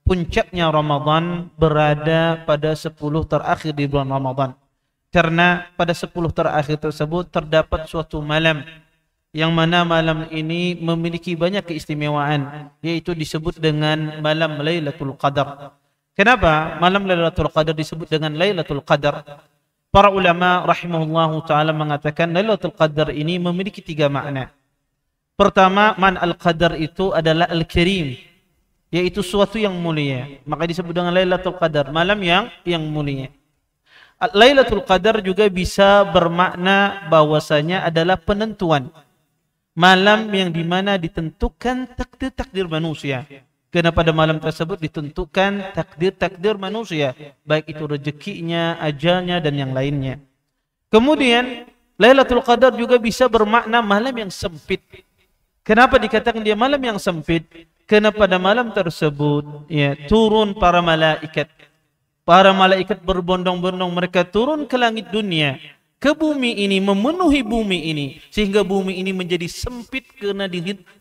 puncaknya Ramadan berada pada 10 terakhir di bulan Ramadan. Karena pada 10 terakhir tersebut terdapat suatu malam yang mana malam ini memiliki banyak keistimewaan, yaitu disebut dengan malam Lailatul Qadar. Kenapa malam Lailatul Qadar disebut dengan Lailatul Qadar? Para ulama rahimahullahu taala mengatakan Lailatul Qadar ini memiliki 3 makna. Pertama, man al-qadar itu adalah al-karim, yaitu suatu yang mulia. Maka disebut dengan Lailatul Qadar, malam yang mulia. Lailatul Qadar juga bisa bermakna bahwasanya adalah penentuan. Malam yang dimana ditentukan takdir-takdir manusia. Karena pada malam tersebut ditentukan takdir-takdir manusia, baik itu rezekinya, ajalnya, dan yang lainnya. Kemudian Lailatul Qadar juga bisa bermakna malam yang sempit. Kenapa dikatakan dia malam yang sempit? Karena pada malam tersebut turun para malaikat. Para malaikat berbondong-bondong, mereka turun ke langit dunia, ke bumi ini, memenuhi bumi ini, sehingga bumi ini menjadi sempit karena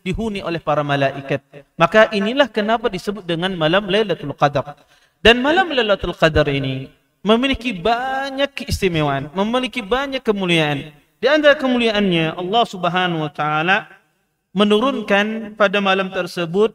dihuni oleh para malaikat. Maka inilah kenapa disebut dengan malam Lailatul Qadar. Dan malam Lailatul Qadar ini memiliki banyak keistimewaan, memiliki banyak kemuliaan. Di antara kemuliaannya, Allah Subhanahu wa taala menurunkan pada malam tersebut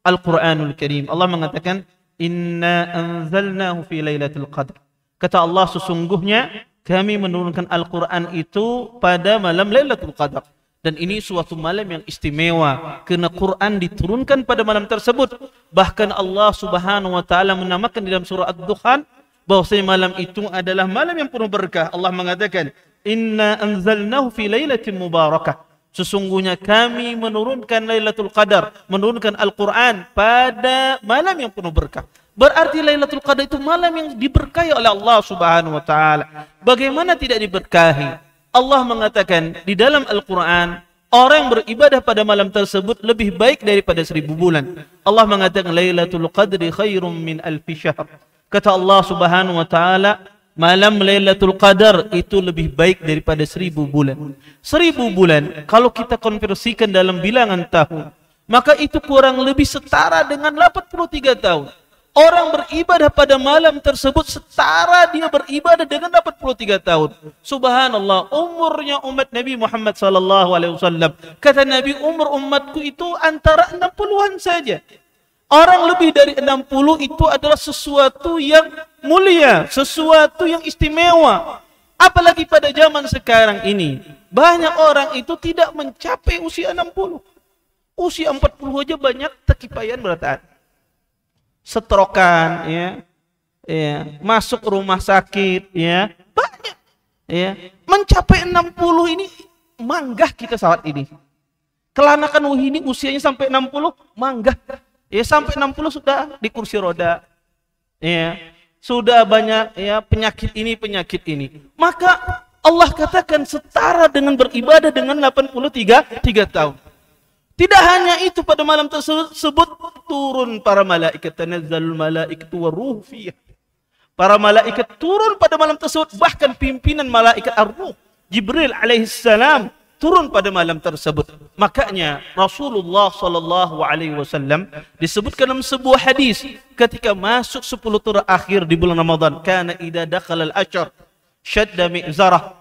Al-Quranul Karim. Allah mengatakan, Inna anzalnahu fi Lailatul Qadar. Kata Allah, sesungguhnya kami menurunkan Al-Quran itu pada malam Lailatul Qadar. Dan ini suatu malam yang istimewa, kerana Quran diturunkan pada malam tersebut. Bahkan Allah Subhanahu wa taala menamakan dalam surah Ad-Dukhan bahwasanya malam itu adalah malam yang penuh berkah. Allah mengatakan, Inna anzalnahu fi lailatin mubarakah. Sesungguhnya kami menurunkan Lailatul Qadar, menurunkan Al-Quran pada malam yang penuh berkah. Berarti Lailatul Qadar itu malam yang diberkahi oleh Allah Subhanahu wa taala. Bagaimana tidak diberkahi? Allah mengatakan di dalam Al-Quran, orang yang beribadah pada malam tersebut lebih baik daripada 1000 bulan. Allah mengatakan Lailatul Qadri khairum min alfi syahr. Kata Allah Subhanahu wa taala, malam Lailatul Qadar itu lebih baik daripada 1000 bulan. 1000 bulan kalau kita konversikan dalam bilangan tahun, maka itu kurang lebih setara dengan 83 tahun. Orang beribadah pada malam tersebut setara dia beribadah dengan 83 tahun. Subhanallah, umurnya umat Nabi Muhammad sallallahu alaihi wasallam. Kata Nabi, umur umatku itu antara 60-an saja. Orang lebih dari 60 itu adalah sesuatu yang mulia, sesuatu yang istimewa. Apalagi pada zaman sekarang ini, banyak orang itu tidak mencapai usia 60. Usia 40 aja banyak terkipaian berataan. Setrokan, masuk rumah sakit, banyak. Mencapai 60 ini manggah kita saat ini. Kelanakan ini usianya sampai 60, manggah. Sampai 60 sudah di kursi roda. Sudah banyak penyakit ini. Maka Allah katakan setara dengan beribadah dengan 83 tahun. Tidak hanya itu, pada malam tersebut turun para malaikat, tanazzalul malaikatu waruh fiyah. Para malaikat turun pada malam tersebut, bahkan pimpinan malaikat ar-ruh Jibril alaihissalam turun pada malam tersebut. Makanya Rasulullah sallallahu alaihi wasallam disebutkan dalam sebuah hadis ketika masuk 10 terakhir di bulan Ramadan, kana idza dakhala al-ashr shadda mi'zarah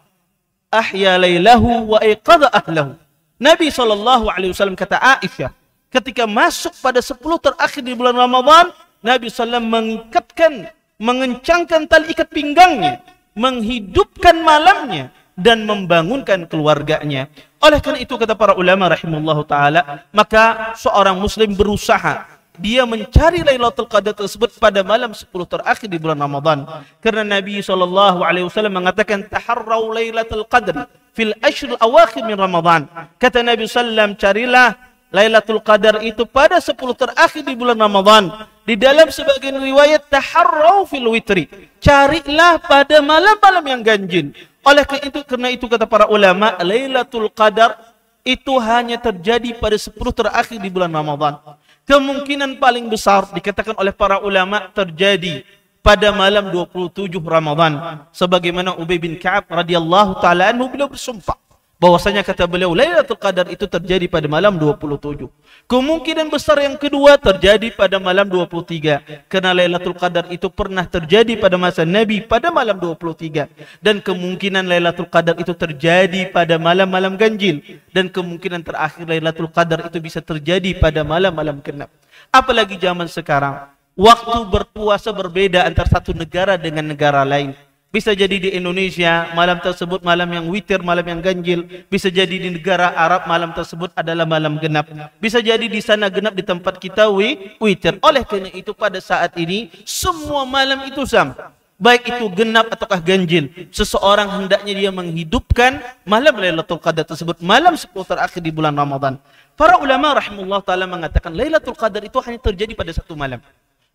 ahya lailahu wa aiqadha ahlahu. Nabi sallallahu alaihi wasallam kata Aisyah, ketika masuk pada 10 terakhir di bulan Ramadan, Nabi sallallahu mengikatkan, mengencangkan tali ikat pinggangnya, menghidupkan malamnya dan membangunkan keluarganya. Oleh karena itu kata para ulama rahimahullahu taala, maka seorang muslim berusaha dia mencari Lailatul Qadar tersebut pada malam 10 terakhir di bulan Ramadan. Karena Nabi sallallahu alaihi wasallam mengatakan taharrau Lailatul Qadr fil ashr awakhir min Ramadan. Kata Nabi sallam, carilah Lailatul Qadar itu pada 10 terakhir di bulan Ramadan. Di dalam sebagian riwayat taharrau fil witri, carilah pada malam-malam yang ganjil. Oleh karena itu kata para ulama, Lailatul Qadar itu hanya terjadi pada 10 terakhir di bulan Ramadan. Kemungkinan paling besar dikatakan oleh para ulama terjadi pada malam 27 Ramadan. Sebagaimana Ubay bin Ka'ab radhiyallahu taala anhu beliau bersumpah Bahwasanya kata beliau Lailatul Qadar itu terjadi pada malam 27. Kemungkinan besar yang kedua terjadi pada malam 23. Karena Lailatul Qadar itu pernah terjadi pada masa Nabi pada malam 23. Dan kemungkinan Lailatul Qadar itu terjadi pada malam-malam ganjil. Dan kemungkinan terakhir Lailatul Qadar itu bisa terjadi pada malam-malam genap. Apalagi zaman sekarang, waktu berpuasa berbeda antara satu negara dengan negara lain. Bisa jadi di Indonesia malam tersebut malam yang witir, malam yang ganjil. Bisa jadi di negara Arab malam tersebut adalah malam genap. Bisa jadi di sana genap, di tempat kita witir. Oleh kerana itu pada saat ini semua malam itu sama. Baik itu genap ataukah ganjil. Seseorang hendaknya dia menghidupkan malam Lailatul Qadar tersebut, malam 10 terakhir di bulan Ramadan. Para ulama rahimahullah ta'ala mengatakan Lailatul Qadar itu hanya terjadi pada satu malam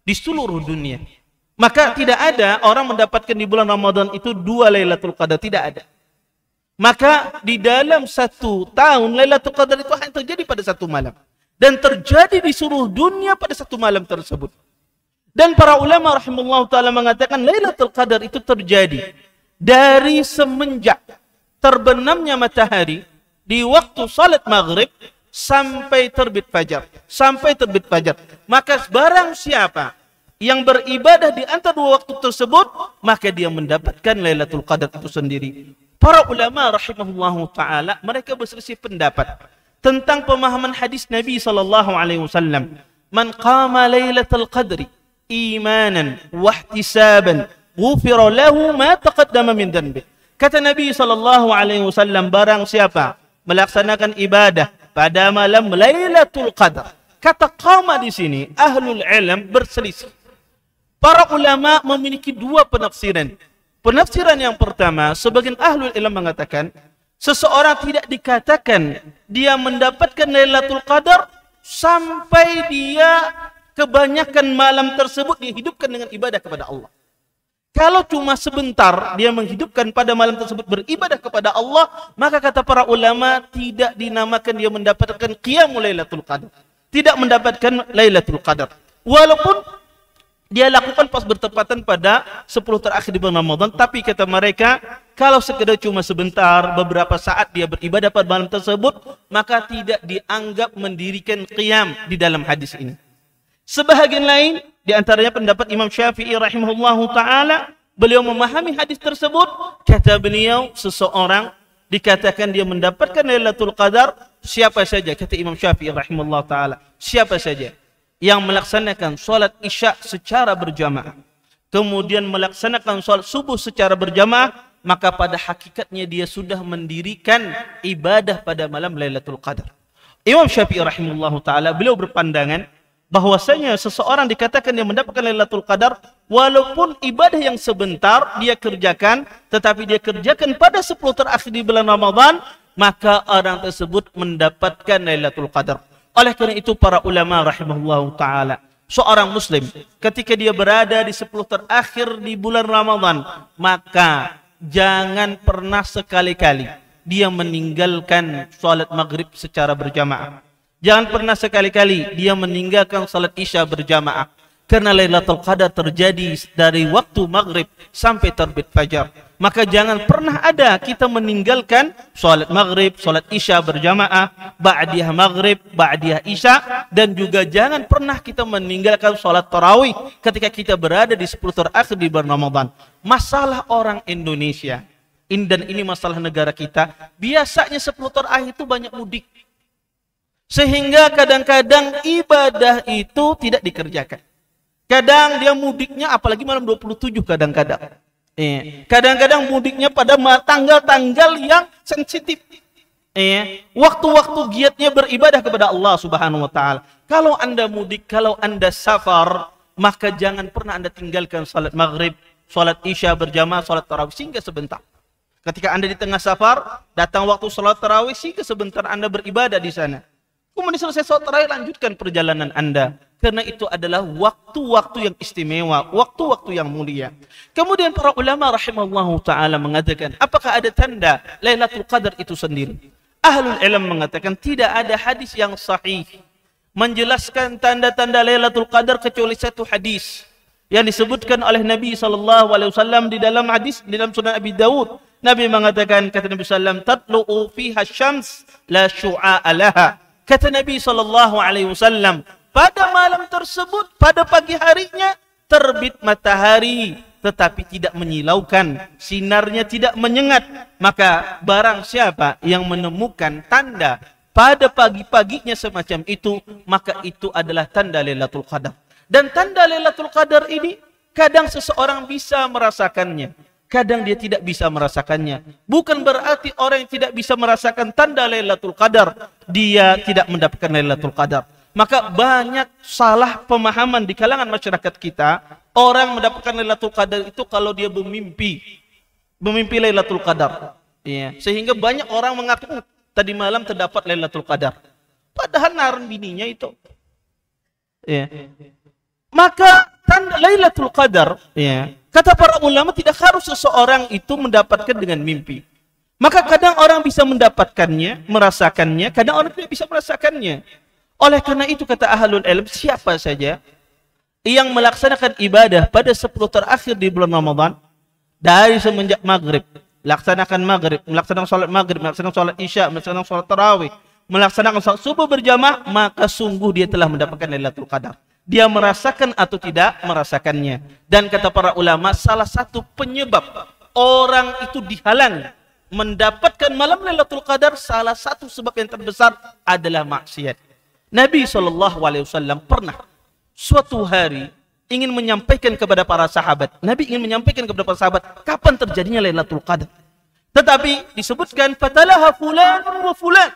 di seluruh dunia. Maka tidak ada orang mendapatkan di bulan Ramadan itu 2 Lailatul Qadar, tidak ada. Maka di dalam satu tahun Lailatul Qadar itu hanya terjadi pada satu malam. Dan terjadi di seluruh dunia pada satu malam tersebut. Dan para ulama rahimahullah ta'ala mengatakan Lailatul Qadar itu terjadi dari semenjak terbenamnya matahari di waktu salat maghrib sampai terbit fajar. Sampai terbit fajar. Maka barang siapa yang beribadah di antara dua waktu tersebut, maka dia mendapatkan Lailatul Qadar itu sendiri. Para ulama rahimahullahu ta'ala, mereka berselisih pendapat tentang pemahaman hadis Nabi SAW. Man qama Lailatul Qadri imanan wahtisaban ghufira lahu ma taqaddama min dhanbi. Kata Nabi SAW, barang siapa melaksanakan ibadah pada malam Lailatul Qadar. Kata qama di sini, ahlul ilm berselisih. Para ulama memiliki 2 penafsiran. Penafsiran yang pertama, sebagian ahlul ilm mengatakan, seseorang tidak dikatakan dia mendapatkan Lailatul Qadar sampai dia kebanyakan malam tersebut dihidupkan dengan ibadah kepada Allah. Kalau cuma sebentar dia menghidupkan pada malam tersebut beribadah kepada Allah, maka kata para ulama tidak dinamakan dia mendapatkan qiyamul Lailatul Qadar. Tidak mendapatkan Lailatul Qadar. Walaupun dia lakukan pas bertepatan pada 10 terakhir di bulan Ramadan. Tapi kata mereka, kalau sekedar cuma sebentar, beberapa saat dia beribadah pada malam tersebut, maka tidak dianggap mendirikan qiyam di dalam hadis ini. Sebahagian lain, di antaranya pendapat Imam Syafi'i rahimahullahu ta'ala, beliau memahami hadis tersebut. Kata beliau, seseorang dikatakan dia mendapatkan Lailatul Qadar, siapa saja, kata Imam Syafi'i rahimahullahu ta'ala, siapa saja yang melaksanakan solat isya secara berjamaah, kemudian melaksanakan solat subuh secara berjamaah, maka pada hakikatnya dia sudah mendirikan ibadah pada malam Lailatul Qadar. Imam Syafi'i rahimahullahu ta'ala, beliau berpandangan bahwasanya seseorang dikatakan dia mendapatkan Lailatul Qadar walaupun ibadah yang sebentar dia kerjakan, tetapi dia kerjakan pada 10 terakhir di bulan Ramadan, maka orang tersebut mendapatkan Lailatul Qadar. Oleh kerana itu para ulama rahimahullahu ta'ala, seorang muslim ketika dia berada di 10 terakhir di bulan Ramadan, maka jangan pernah sekali-kali dia meninggalkan salat maghrib secara berjamaah. Jangan pernah sekali-kali dia meninggalkan salat isya berjamaah. Karena Lailatul Qadar terjadi dari waktu maghrib sampai terbit fajar. Maka jangan pernah ada kita meninggalkan salat maghrib, salat isya berjamaah, ba'diyah maghrib, ba'diyah isya, dan juga jangan pernah kita meninggalkan salat tarawih ketika kita berada di 10 terakhir di bulan Ramadan. Masalah orang Indonesia, dan ini masalah negara kita, biasanya 10 terakhir itu banyak mudik. Sehingga kadang-kadang ibadah itu tidak dikerjakan. Kadang dia mudiknya apalagi malam 27 kadang-kadang. Kadang-kadang mudiknya pada tanggal-tanggal yang sensitif. Waktu-waktu giatnya beribadah kepada Allah Subhanahu wa taala. Kalau Anda mudik, kalau Anda safar, maka jangan pernah Anda tinggalkan salat maghrib, salat isya berjamaah, salat tarawih sehingga sebentar. Ketika Anda di tengah safar, datang waktu salat tarawih sehingga sebentar Anda beribadah di sana. Kemudian selesai salat tarawih, lanjutkan perjalanan Anda. Karena itu adalah waktu-waktu yang istimewa, waktu-waktu yang mulia. Kemudian para ulama rahimahullahu ta'ala mengatakan, apakah ada tanda Lailatul Qadar itu sendiri? Ahlul ilm mengatakan tidak ada hadis yang sahih menjelaskan tanda-tanda Lailatul Qadar kecuali satu hadis yang disebutkan oleh Nabi SAW di dalam hadis, di dalam Sunan Abi Dawud. Nabi mengatakan, kata Nabi sallam, tatlu'u fiha syams la syu'a'a laha. Kata Nabi sallallahu alaihi wasallam, pada malam tersebut, pada pagi harinya terbit matahari, tetapi tidak menyilaukan, sinarnya tidak menyengat. Maka barang siapa yang menemukan tanda pada pagi-paginya semacam itu, maka itu adalah tanda Lailatul Qadar. Dan tanda Lailatul Qadar ini kadang seseorang bisa merasakannya, kadang dia tidak bisa merasakannya. Bukan berarti orang yang tidak bisa merasakan tanda Lailatul Qadar dia tidak mendapatkan Lailatul Qadar. Maka banyak salah pemahaman di kalangan masyarakat kita. Orang mendapatkan Lailatul Qadar itu kalau dia bermimpi Lailatul Qadar. Ya. Sehingga banyak orang mengaku tadi malam terdapat Lailatul Qadar. Padahal naran bininya itu. Ya. Maka tanda Lailatul Qadar, ya, kata para ulama tidak harus seseorang itu mendapatkan dengan mimpi. Maka kadang orang bisa mendapatkannya, merasakannya, kadang orang tidak bisa merasakannya. Oleh karena itu kata ahlul ilm, siapa saja yang melaksanakan ibadah pada 10 terakhir di bulan Ramadan, dari semenjak maghrib, melaksanakan salat maghrib, melaksanakan salat isya, melaksanakan salat tarawih, melaksanakan salat subuh berjamaah, maka sungguh dia telah mendapatkan Lailatul Qadar. Dia merasakan atau tidak merasakannya. Dan kata para ulama, salah satu penyebab orang itu dihalang mendapatkan malam Lailatul Qadar, salah satu sebab yang terbesar adalah maksiat. Nabi SAW pernah suatu hari ingin menyampaikan kepada para sahabat. Nabi ingin menyampaikan kepada para sahabat kapan terjadinya Lailatul Qadar. Tetapi disebutkan fatalaha fulan wa fulan.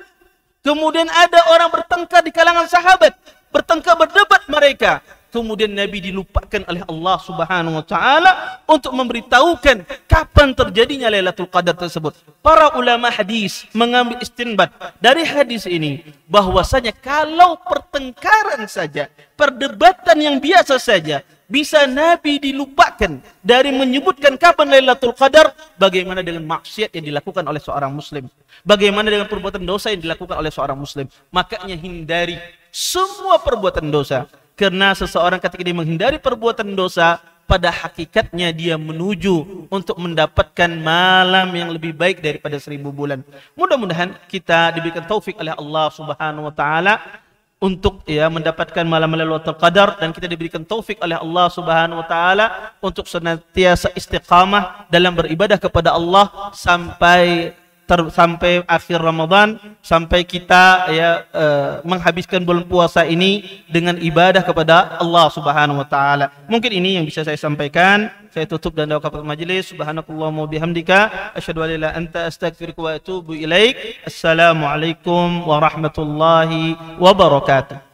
Kemudian ada orang bertengkar di kalangan sahabat, bertengkar berdebat mereka. Kemudian Nabi dilupakan oleh Allah Subhanahu wa taala untuk memberitahukan kapan terjadinya Lailatul Qadar tersebut. Para ulama hadis mengambil istinbat dari hadis ini bahwasanya kalau pertengkaran saja, perdebatan yang biasa saja bisa Nabi dilupakan dari menyebutkan kapan Lailatul Qadar, bagaimana dengan maksiat yang dilakukan oleh seorang muslim? Bagaimana dengan perbuatan dosa yang dilakukan oleh seorang muslim? Makanya hindari semua perbuatan dosa. Karena seseorang ketika dia menghindari perbuatan dosa, pada hakikatnya dia menuju untuk mendapatkan malam yang lebih baik daripada 1000 bulan. Mudah-mudahan kita diberikan taufik oleh Allah Subhanahu wa taala untuk mendapatkan malam Lailatul Qadar, dan kita diberikan taufik oleh Allah Subhanahu wa taala untuk senantiasa istiqamah dalam beribadah kepada Allah sampai akhir Ramadan, sampai kita menghabiskan bulan puasa ini dengan ibadah kepada Allah Subhanahu wa taala. Mungkin ini yang bisa saya sampaikan. Saya tutup dan doa kepada majelis. Subhanakallahumma bihamdika asyhadu an la ilaha illa anta astaghfiruka wa atubu ilaik. Assalamualaikum warahmatullahi wabarakatuh.